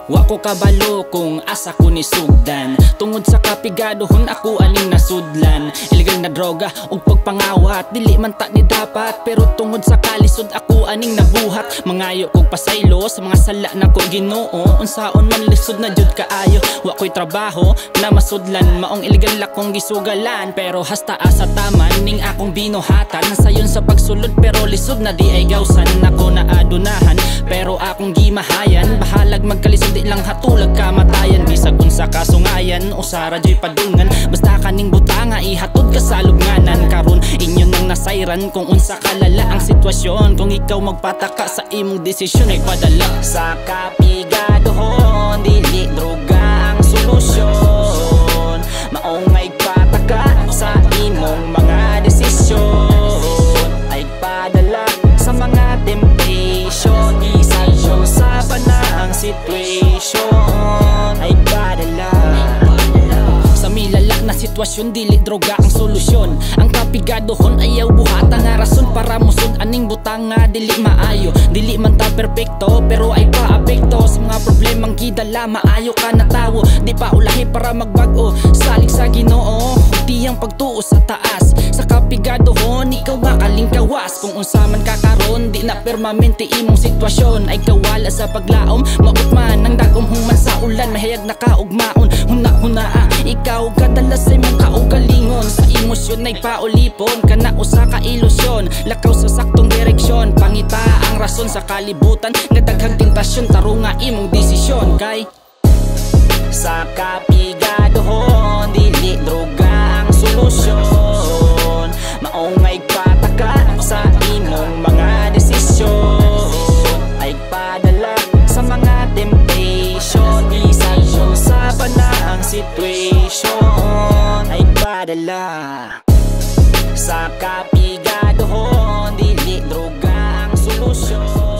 Wako kabalo kung asa ko ni sugdan, tungod sa kapigadohon ako aning nasudlan. Illegal na droga ug pagpangawat, dili man ta ni dapat, pero tungod sa kalisod ako aning nabuhat. Mangayo kog pasaylo sa mga sala na ko Ginoo, unsaon man lisod na jud kaayo. Wa ko'y trabaho na masudlan, maong illegal akong gisugalan, pero hasta asa taman ning akong binuhatan. Sayon sa pagsulod pero lisod na di ay gawsan, ako na adunahan pero akong gimahayan. Bahalag magkalisod di lang hatulag kamatayan, bisag unsa kasungayan o sara joy padungan. Basta kaning butanga ihatod ka sa lubnganan, karon inyo nang nasayran kung unsa kalala ang sitwasyon. Kung ikaw magpataka sa imong desisyon ay padala sa kapigadohon, dili droga ang solusyon. Maong pataka sa imong mga desisyon, ay padala sa mga temptation. Isang sa banang situation, ay padala sa milala na sitwasyon, dili droga ang solusyon. Ang kapigadohon ayaw buhata nga rason para musod aning butanga, dili maayo. Dili man ta perpekto pero ay paapekto sa mga problemang gidala. Maayo ka na tawo, di pa ulahi para magbago. Salig sa Ginoo, tiyang pagtuo sa taas. Sa kapigadohon ikaw nga kalingkawas, kung unsa man kakaron di na permanente imong sitwasyon. Ay kawala sa paglaom, maut man ang dagom human sa ulan. Mahayag na kaugmaon, huna-hunaa ikaw kadala sa imong kaugalingon. Sa emosyon ay paulipon kana usa ka ilusyon, lakaw sa saktong direksyon. Pangita ang rason sa kalibutan nga daghang tentasyon, tarunga imong desisyon. Kay sa kapigadohon, dili droga ang solusyon. Maong pataka sa imong mga desisyon, ay padala sa mga temptation. Isang sa banang situation, ay padala sa kapigadohon, dili droga ang solusyon.